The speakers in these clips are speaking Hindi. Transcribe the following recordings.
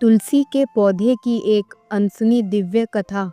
तुलसी के पौधे की एक अनसुनी दिव्य कथा।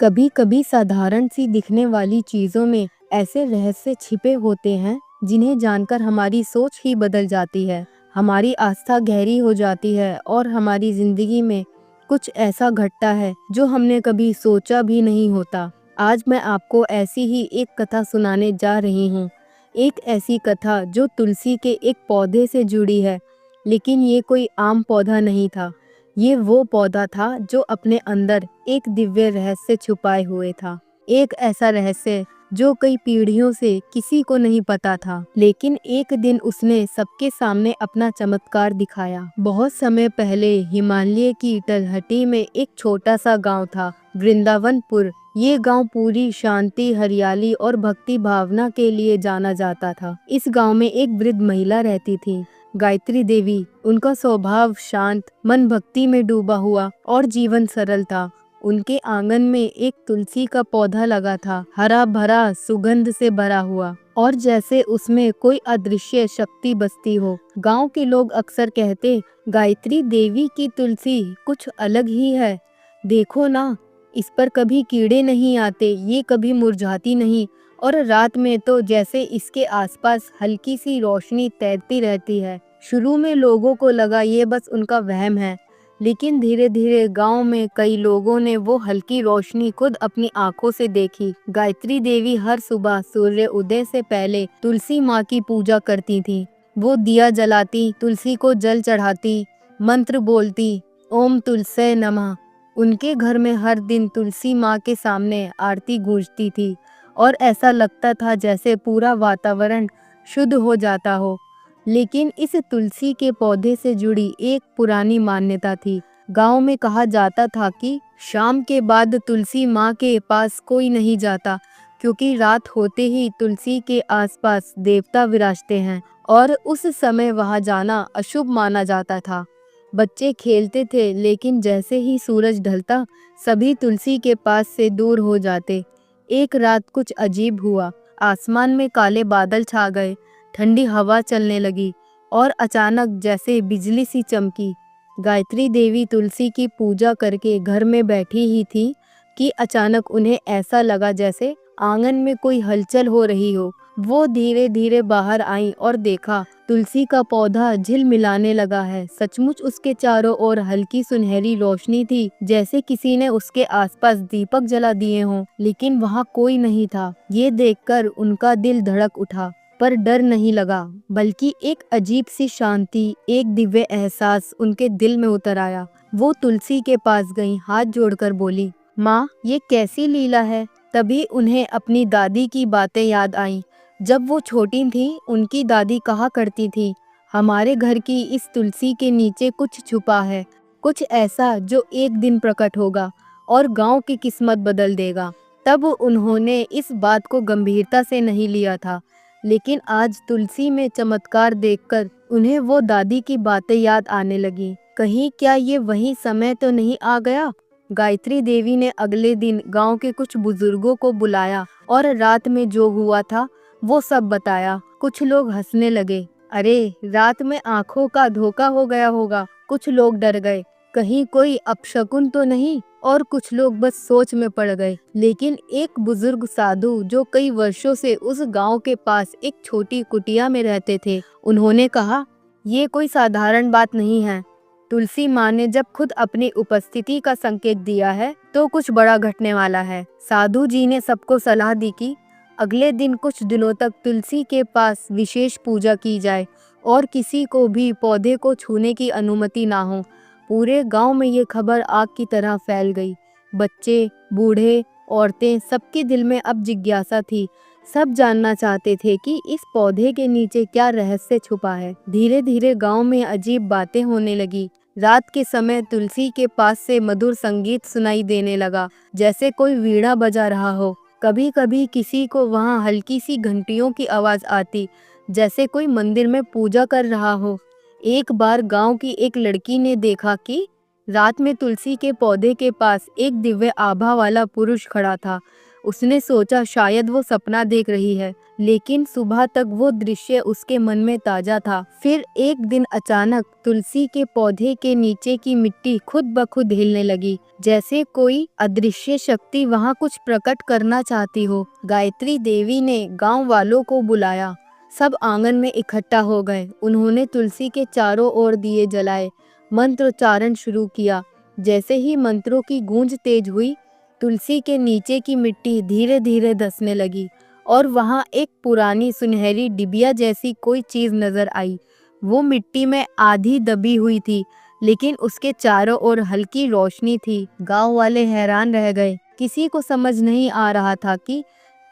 कभी कभी साधारण सी दिखने वाली चीजों में ऐसे रहस्य छिपे होते हैं जिन्हें जानकर हमारी सोच ही बदल जाती है, हमारी आस्था गहरी हो जाती है और हमारी जिंदगी में कुछ ऐसा घटता है जो हमने कभी सोचा भी नहीं होता। आज मैं आपको ऐसी ही एक कथा सुनाने जा रही हूँ। एक ऐसी कथा जो तुलसी के एक पौधे से जुड़ी है, लेकिन ये कोई आम पौधा नहीं था। ये वो पौधा था जो अपने अंदर एक दिव्य रहस्य छुपाए हुए था। एक ऐसा रहस्य जो कई पीढ़ियों से किसी को नहीं पता था, लेकिन एक दिन उसने सबके सामने अपना चमत्कार दिखाया। बहुत समय पहले हिमालय की तलहटी में एक छोटा सा गांव था, वृंदावनपुर। ये गांव पूरी शांति, हरियाली और भक्ति भावना के लिए जाना जाता था। इस गांव में एक वृद्ध महिला रहती थी, गायत्री देवी। उनका स्वभाव शांत, मन भक्ति में डूबा हुआ और जीवन सरल था। उनके आंगन में एक तुलसी का पौधा लगा था, हरा भरा, सुगंध से भरा हुआ, और जैसे उसमें कोई अदृश्य शक्ति बसती हो। गांव के लोग अक्सर कहते, गायत्री देवी की तुलसी कुछ अलग ही है। देखो ना, इस पर कभी कीड़े नहीं आते, ये कभी मुरझाती नहीं, और रात में तो जैसे इसके आसपास हल्की सी रोशनी तैरती रहती है। शुरू में लोगों को लगा ये बस उनका वहम है, लेकिन धीरे धीरे गांव में कई लोगों ने वो हल्की रोशनी खुद अपनी आंखों से देखी। गायत्री देवी हर सुबह सूर्य उदय से पहले तुलसी माँ की पूजा करती थी। वो दिया जलाती, तुलसी को जल चढ़ाती, मंत्र बोलती, ओम तुलसे नमः। उनके घर में हर दिन तुलसी माँ के सामने आरती गूंजती थी और ऐसा लगता था जैसे पूरा वातावरण शुद्ध हो जाता हो। लेकिन इस तुलसी के पौधे से जुड़ी एक पुरानी मान्यता थी। गांव में कहा जाता था कि शाम के बाद तुलसी माँ के पास कोई नहीं जाता, क्योंकि रात होते ही तुलसी के आसपास देवता विराजते हैं और उस समय वहां जाना अशुभ माना जाता था। बच्चे खेलते थे, लेकिन जैसे ही सूरज ढलता सभी तुलसी के पास से दूर हो जाते। एक रात कुछ अजीब हुआ। आसमान में काले बादल छा गए, ठंडी हवा चलने लगी और अचानक जैसे बिजली सी चमकी। गायत्री देवी तुलसी की पूजा करके घर में बैठी ही थी कि अचानक उन्हें ऐसा लगा जैसे आंगन में कोई हलचल हो रही हो। वो धीरे धीरे बाहर आई और देखा, तुलसी का पौधा झिलमिलाने लगा है। सचमुच उसके चारों ओर हल्की सुनहरी रोशनी थी, जैसे किसी ने उसके आसपास दीपक जला दिए हों, लेकिन वहाँ कोई नहीं था। ये देखकर उनका दिल धड़क उठा, पर डर नहीं लगा, बल्कि एक अजीब सी शांति, एक दिव्य एहसास उनके दिल में उतर आया। वो तुलसी के पास गईं, हाथ जोड़कर बोली, माँ, ये कैसी लीला है। तभी उन्हें अपनी दादी की बातें याद आईं। जब वो छोटी थी, उनकी दादी कहा करती थी, हमारे घर की इस तुलसी के नीचे कुछ छुपा है, कुछ ऐसा जो एक दिन प्रकट होगा और गांव की किस्मत बदल देगा। तब उन्होंने इस बात को गंभीरता से नहीं लिया था, लेकिन आज तुलसी में चमत्कार देखकर उन्हें वो दादी की बातें याद आने लगी। कहीं क्या ये वही समय तो नहीं आ गया। गायत्री देवी ने अगले दिन गांव के कुछ बुजुर्गों को बुलाया और रात में जो हुआ था वो सब बताया। कुछ लोग हंसने लगे, अरे रात में आंखों का धोखा हो गया होगा। कुछ लोग डर गए, कहीं कोई अपशकुन तो नहीं, और कुछ लोग बस सोच में पड़ गए। लेकिन एक बुजुर्ग साधु जो कई वर्षों से उस गांव के पास एक छोटी कुटिया में रहते थे, उन्होंने कहा, ये कोई साधारण बात नहीं है। तुलसी माँ ने जब खुद अपनी उपस्थिति का संकेत दिया है तो कुछ बड़ा घटने वाला है। साधु जी ने सबको सलाह दी कि अगले दिन कुछ दिनों तक तुलसी के पास विशेष पूजा की जाए और किसी को भी पौधे को छूने की अनुमति ना हो। पूरे गांव में ये खबर आग की तरह फैल गई। बच्चे, बूढ़े, औरतें, सबके दिल में अब जिज्ञासा थी। सब जानना चाहते थे कि इस पौधे के नीचे क्या रहस्य छुपा है। धीरे धीरे गांव में अजीब बातें होने लगी। रात के समय तुलसी के पास से मधुर संगीत सुनाई देने लगा, जैसे कोई वीणा बजा रहा हो। कभी कभी किसी को वहां हल्की सी घंटियों की आवाज आती, जैसे कोई मंदिर में पूजा कर रहा हो। एक बार गांव की एक लड़की ने देखा कि रात में तुलसी के पौधे के पास एक दिव्य आभा वाला पुरुष खड़ा था। उसने सोचा शायद वो सपना देख रही है, लेकिन सुबह तक वो दृश्य उसके मन में ताजा था। फिर एक दिन अचानक तुलसी के पौधे के नीचे की मिट्टी खुद ब खुद हिलने लगी, जैसे कोई अदृश्य शक्ति वहाँ कुछ प्रकट करना चाहती हो। गायत्री देवी ने गांव वालों को बुलाया। सब आंगन में इकट्ठा हो गए। उन्होंने तुलसी के चारों ओर दिए जलाए, मंत्रोच्चारण शुरू किया। जैसे ही मंत्रों की गूंज तेज हुई, तुलसी के नीचे की मिट्टी धीरे धीरे धंसने लगी और वहां एक पुरानी सुनहरी डिबिया जैसी कोई चीज नजर आई। वो मिट्टी में आधी दबी हुई थी, लेकिन उसके चारों ओर हल्की रोशनी थी। गांव वाले हैरान रह गए। किसी को समझ नहीं आ रहा था कि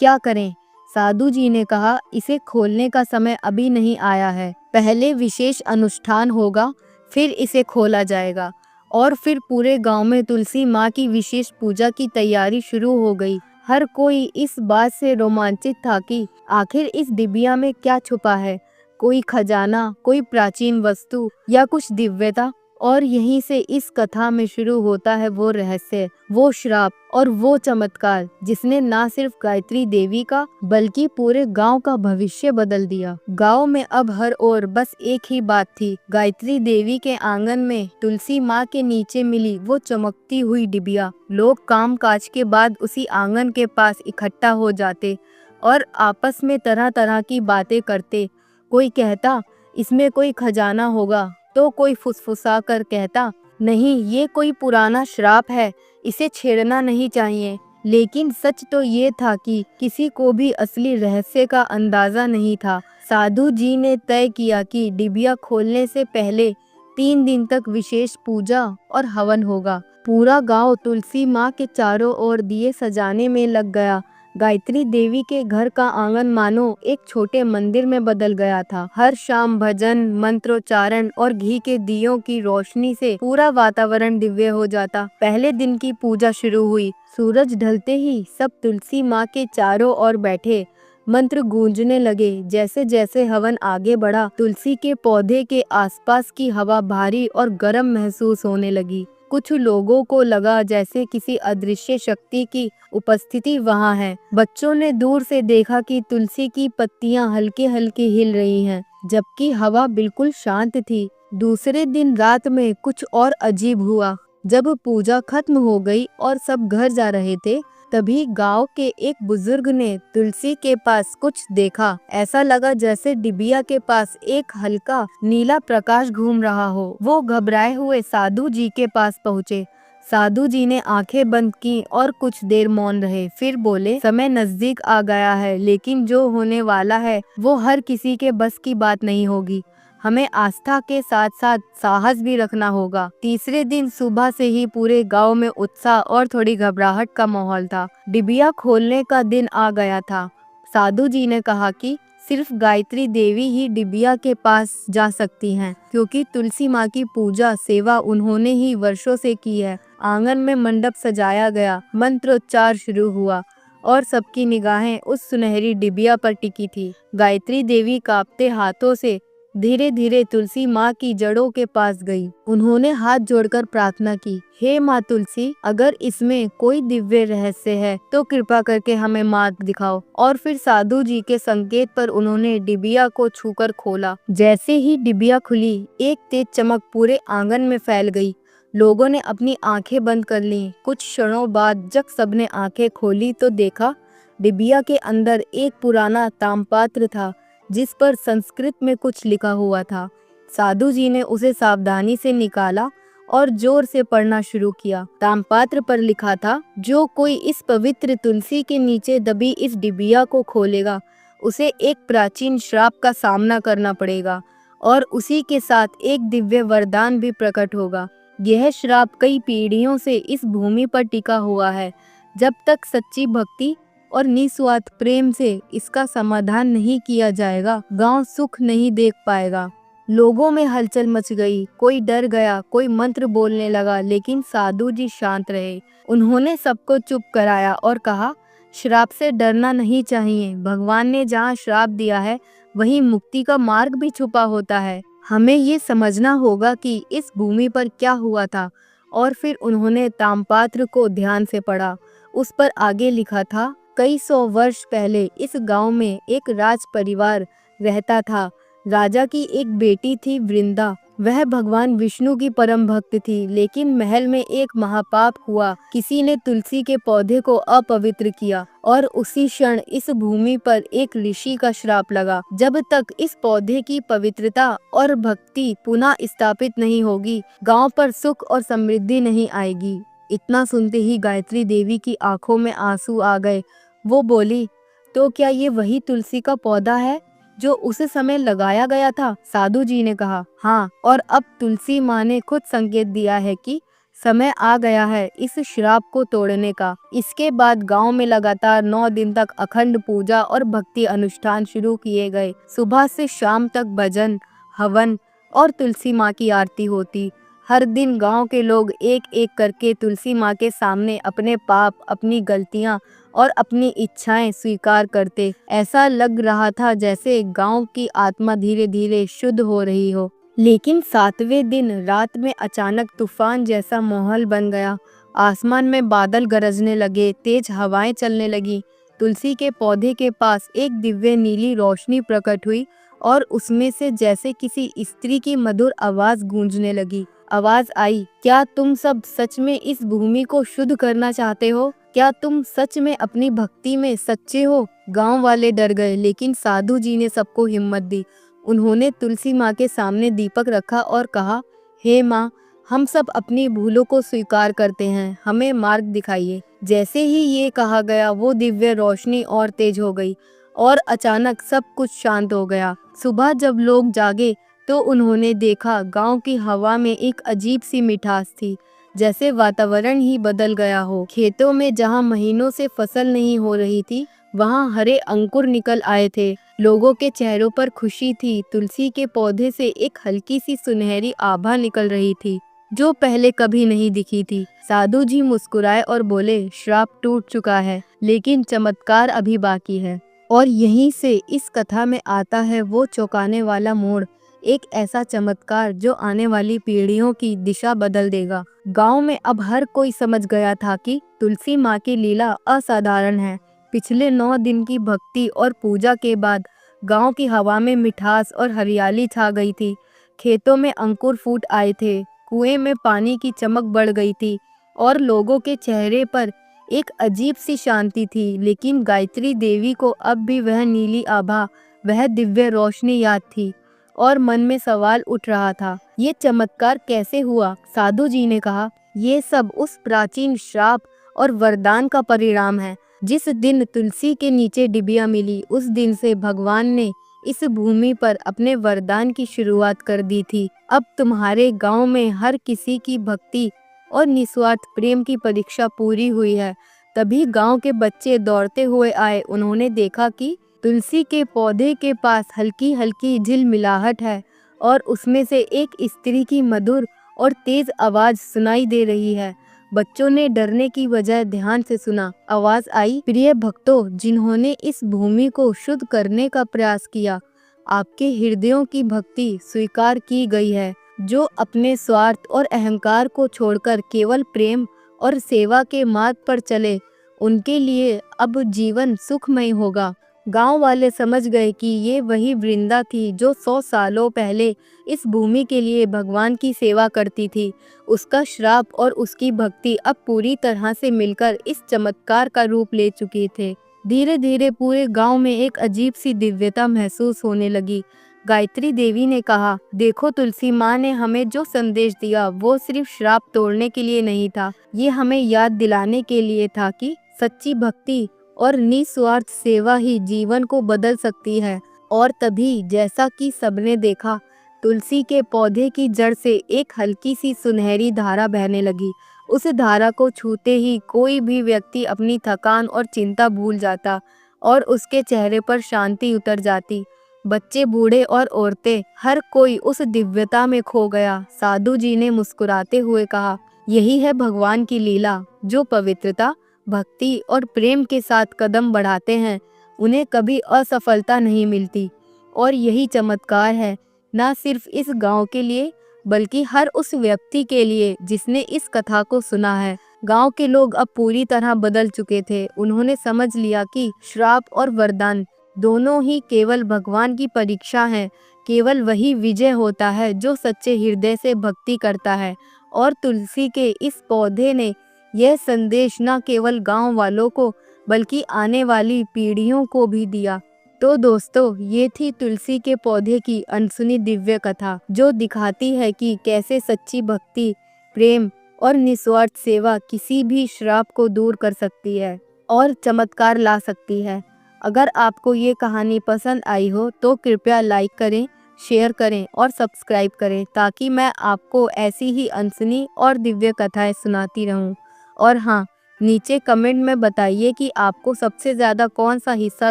क्या करें। साधु जी ने कहा, इसे खोलने का समय अभी नहीं आया है। पहले विशेष अनुष्ठान होगा, फिर इसे खोला जाएगा। और फिर पूरे गांव में तुलसी माँ की विशेष पूजा की तैयारी शुरू हो गई। हर कोई इस बात से रोमांचित था कि आखिर इस डिबिया में क्या छुपा है, कोई खजाना, कोई प्राचीन वस्तु या कुछ दिव्यता। और यहीं से इस कथा में शुरू होता है वो रहस्य, वो श्राप और वो चमत्कार जिसने ना सिर्फ गायत्री देवी का बल्कि पूरे गांव का भविष्य बदल दिया। गांव में अब हर ओर बस एक ही बात थी, गायत्री देवी के आंगन में तुलसी माँ के नीचे मिली वो चमकती हुई डिबिया। लोग काम काज के बाद उसी आंगन के पास इकट्ठा हो जाते और आपस में तरह तरह की बातें करते। कोई कहता इसमें कोई खजाना होगा, तो कोई फुसफुसा कर कहता नहीं, ये कोई पुराना श्राप है, इसे छेड़ना नहीं चाहिए। लेकिन सच तो ये था कि किसी को भी असली रहस्य का अंदाजा नहीं था। साधु जी ने तय किया कि डिबिया खोलने से पहले 3 दिन तक विशेष पूजा और हवन होगा। पूरा गांव तुलसी माँ के चारों ओर दिए सजाने में लग गया। गायत्री देवी के घर का आंगन मानो एक छोटे मंदिर में बदल गया था। हर शाम भजन, मंत्रोच्चारण और घी के दियों की रोशनी से पूरा वातावरण दिव्य हो जाता। पहले दिन की पूजा शुरू हुई। सूरज ढलते ही सब तुलसी माँ के चारों ओर बैठे। मंत्र गूंजने लगे। जैसे जैसे हवन आगे बढ़ा, तुलसी के पौधे के आसपास की हवा भारी और गर्म महसूस होने लगी। कुछ लोगों को लगा जैसे किसी अदृश्य शक्ति की उपस्थिति वहां है। बच्चों ने दूर से देखा कि तुलसी की पत्तियां हल्के हल्के हिल रही हैं, जबकि हवा बिल्कुल शांत थी। दूसरे दिन रात में कुछ और अजीब हुआ। जब पूजा खत्म हो गई और सब घर जा रहे थे, तभी गांव के एक बुजुर्ग ने तुलसी के पास कुछ देखा। ऐसा लगा जैसे डिबिया के पास एक हल्का नीला प्रकाश घूम रहा हो। वो घबराए हुए साधु जी के पास पहुँचे। साधु जी ने आंखें बंद की और कुछ देर मौन रहे। फिर बोले, समय नजदीक आ गया है, लेकिन जो होने वाला है वो हर किसी के बस की बात नहीं होगी। हमें आस्था के साथ साथ साहस भी रखना होगा। तीसरे दिन सुबह से ही पूरे गांव में उत्साह और थोड़ी घबराहट का माहौल था। डिबिया खोलने का दिन आ गया था। साधु जी ने कहा कि सिर्फ गायत्री देवी ही डिबिया के पास जा सकती हैं, क्योंकि तुलसी माँ की पूजा सेवा उन्होंने ही वर्षों से की है। आंगन में मंडप सजाया गया, मंत्रोच्चार शुरू हुआ और सबकी निगाहें उस सुनहरी डिबिया पर टिकी थी। गायत्री देवी कांपते हाथों से धीरे धीरे तुलसी माँ की जड़ों के पास गई। उन्होंने हाथ जोड़कर प्रार्थना की, हे माँ तुलसी, अगर इसमें कोई दिव्य रहस्य है तो कृपा करके हमें मार्ग दिखाओ। और फिर साधु जी के संकेत पर उन्होंने डिबिया को छूकर खोला। जैसे ही डिबिया खुली, एक तेज चमक पूरे आंगन में फैल गई। लोगों ने अपनी आंखें बंद कर लीं। कुछ क्षणों बाद जब सबने आंखें खोली तो देखा डिबिया के अंदर एक पुराना ताम्रपात्र था, जिस पर संस्कृत में कुछ लिखा हुआ था। साधु जी ने उसे सावधानी से निकाला और जोर से पढ़ना शुरू किया। ताम्रपात्र पर लिखा था, जो कोई इस पवित्र तुलसी के नीचे दबी इस डिबिया को खोलेगा, उसे एक प्राचीन श्राप का सामना करना पड़ेगा और उसी के साथ एक दिव्य वरदान भी प्रकट होगा। यह श्राप कई पीढ़ियों से इस भूमि पर टिका हुआ है। जब तक सच्ची भक्ति और निस्वार्थ प्रेम से इसका समाधान नहीं किया जाएगा, गांव सुख नहीं देख पाएगा। लोगों में हलचल मच गई। कोई डर गया, कोई मंत्र बोलने लगा, लेकिन साधु जी शांत रहे। उन्होंने सबको चुप कराया और कहा, श्राप से डरना नहीं चाहिए। भगवान ने जहाँ श्राप दिया है, वहीं मुक्ति का मार्ग भी छुपा होता है। हमें ये समझना होगा कि इस भूमि पर क्या हुआ था। और फिर उन्होंने ताम्रपात्र को ध्यान से पढ़ा। उस पर आगे लिखा था, कई 100 वर्ष पहले इस गांव में एक राज परिवार रहता था। राजा की एक बेटी थी वृंदा। वह भगवान विष्णु की परम भक्त थी, लेकिन महल में एक महापाप हुआ। किसी ने तुलसी के पौधे को अपवित्र किया और उसी क्षण इस भूमि पर एक ऋषि का श्राप लगा। जब तक इस पौधे की पवित्रता और भक्ति पुनः स्थापित नहीं होगी, गांव पर सुख और समृद्धि नहीं आएगी। इतना सुनते ही गायत्री देवी की आंखों में आंसू आ गए। वो बोली, तो क्या ये वही तुलसी का पौधा है जो उस समय लगाया गया था? साधु जी ने कहा, हाँ, और अब तुलसी माँ ने खुद संकेत दिया है कि समय आ गया है इस श्राप को तोड़ने का। इसके बाद गांव में लगातार 9 दिन तक अखंड पूजा और भक्ति अनुष्ठान शुरू किए गए। सुबह से शाम तक भजन, हवन और तुलसी माँ की आरती होती। हर दिन गांव के लोग एक एक करके तुलसी माँ के सामने अपने पाप, अपनी गलतियाँ और अपनी इच्छाएं स्वीकार करते। ऐसा लग रहा था जैसे गांव की आत्मा धीरे धीरे शुद्ध हो रही हो। लेकिन 7वें दिन रात में अचानक तूफान जैसा माहौल बन गया। आसमान में बादल गरजने लगे, तेज हवाएं चलने लगी। तुलसी के पौधे के पास एक दिव्य नीली रोशनी प्रकट हुई और उसमें से जैसे किसी स्त्री की मधुर आवाज गूंजने लगी। आवाज आई, क्या तुम सब सच में इस भूमि को शुद्ध करना चाहते हो? क्या तुम सच में अपनी भक्ति में सच्चे हो? गांव वाले डर गए, लेकिन साधु जी ने सबको हिम्मत दी। उन्होंने तुलसी माँ के सामने दीपक रखा और कहा, हे माँ, हम सब अपनी भूलों को स्वीकार करते हैं, हमें मार्ग दिखाइए। जैसे ही ये कहा गया, वो दिव्य रोशनी और तेज हो गई और अचानक सब कुछ शांत हो गया। सुबह जब लोग जागे तो उन्होंने देखा गांव की हवा में एक अजीब सी मिठास थी, जैसे वातावरण ही बदल गया हो। खेतों में जहां महीनों से फसल नहीं हो रही थी, वहां हरे अंकुर निकल आए थे। लोगों के चेहरों पर खुशी थी। तुलसी के पौधे से एक हल्की सी सुनहरी आभा निकल रही थी, जो पहले कभी नहीं दिखी थी। साधु जी मुस्कुराए और बोले, श्राप टूट चुका है, लेकिन चमत्कार अभी बाकी है। और यहीं से इस कथा में आता है वो चौंकाने वाला मोड़, एक ऐसा चमत्कार जो आने वाली पीढ़ियों की दिशा बदल देगा। गांव में अब हर कोई समझ गया था कि तुलसी माँ की लीला असाधारण है। पिछले 9 दिन की भक्ति और पूजा के बाद गांव की हवा में मिठास और हरियाली छा गई थी। खेतों में अंकुर फूट आए थे, कुएं में पानी की चमक बढ़ गई थी और लोगों के चेहरे पर एक अजीब सी शांति थी। लेकिन गायत्री देवी को अब भी वह नीली आभा, वह दिव्य रोशनी याद थी और मन में सवाल उठ रहा था, ये चमत्कार कैसे हुआ? साधु जी ने कहा, ये सब उस प्राचीन श्राप और वरदान का परिणाम है। जिस दिन तुलसी के नीचे डिबिया मिली, उस दिन से भगवान ने इस भूमि पर अपने वरदान की शुरुआत कर दी थी। अब तुम्हारे गांव में हर किसी की भक्ति और निस्वार्थ प्रेम की परीक्षा पूरी हुई है। तभी गांव के बच्चे दौड़ते हुए आए। उन्होंने देखा कि तुलसी के पौधे के पास हल्की हल्की झिलमिलाहट है और उसमें से एक स्त्री की मधुर और तेज आवाज सुनाई दे रही है। बच्चों ने डरने की बजाय ध्यान से सुना। आवाज आई, प्रिय भक्तों, जिन्होंने इस भूमि को शुद्ध करने का प्रयास किया, आपके हृदयों की भक्ति स्वीकार की गई है। जो अपने स्वार्थ और अहंकार को छोड़कर केवल प्रेम और सेवा के मार्ग पर चले, उनके लिए अब जीवन सुखमय होगा। गांव वाले समझ गए कि ये वही वृंदा थी जो 100 सालों पहले इस भूमि के लिए भगवान की सेवा करती थी। उसका श्राप और उसकी भक्ति अब पूरी तरह से मिलकर इस चमत्कार का रूप ले चुके थे। धीरे धीरे पूरे गांव में एक अजीब सी दिव्यता महसूस होने लगी। गायत्री देवी ने कहा, देखो, तुलसी माँ ने हमें जो संदेश दिया वो सिर्फ श्राप तोड़ने के लिए नहीं था, ये हमें याद दिलाने के लिए था कि सच्ची भक्ति और निस्वार्थ सेवा ही जीवन को बदल सकती है। और तभी, जैसा कि सबने देखा, तुलसी के पौधे की जड़ से एक हल्की सी सुनहरी धारा बहने लगी। उस धारा को छूते ही कोई भी व्यक्ति अपनी थकान और चिंता भूल जाता और उसके चेहरे पर शांति उतर जाती। बच्चे, बूढ़े और औरतें, हर कोई उस दिव्यता में खो गया। साधु जी ने मुस्कुराते हुए कहा, यही है भगवान की लीला। जो पवित्रता, भक्ति और प्रेम के साथ कदम बढ़ाते हैं, उन्हें कभी असफलता नहीं मिलती। और यही चमत्कार है, न सिर्फ इस गांव के लिए, बल्कि हर उस व्यक्ति के लिए जिसने इस कथा को सुना है। गांव के लोग अब पूरी तरह बदल चुके थे। उन्होंने समझ लिया कि श्राप और वरदान दोनों ही केवल भगवान की परीक्षा है। केवल वही विजय होता है जो सच्चे हृदय से भक्ति करता है। और तुलसी के इस पौधे ने यह संदेश न केवल गांव वालों को बल्कि आने वाली पीढ़ियों को भी दिया। तो दोस्तों, ये थी तुलसी के पौधे की अनसुनी दिव्य कथा, जो दिखाती है कि कैसे सच्ची भक्ति, प्रेम और निस्वार्थ सेवा किसी भी श्राप को दूर कर सकती है और चमत्कार ला सकती है। अगर आपको ये कहानी पसंद आई हो तो कृपया लाइक करें, शेयर करें और सब्सक्राइब करें, ताकि मैं आपको ऐसी ही अनसुनी और दिव्य कथाएं सुनाती रहूं। और हाँ, नीचे कमेंट में बताइए कि आपको सबसे ज़्यादा कौन सा हिस्सा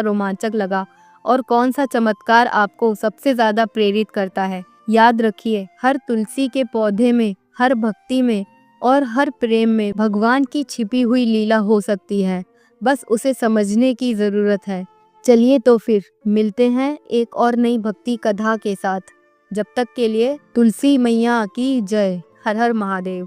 रोमांचक लगा और कौन सा चमत्कार आपको सबसे ज़्यादा प्रेरित करता है। याद रखिए, हर तुलसी के पौधे में, हर भक्ति में और हर प्रेम में भगवान की छिपी हुई लीला हो सकती है। बस उसे समझने की ज़रूरत है। चलिए तो फिर मिलते हैं एक और नई भक्ति कथा के साथ। जब तक के लिए तुलसी मैया की जय। हर हर महादेव।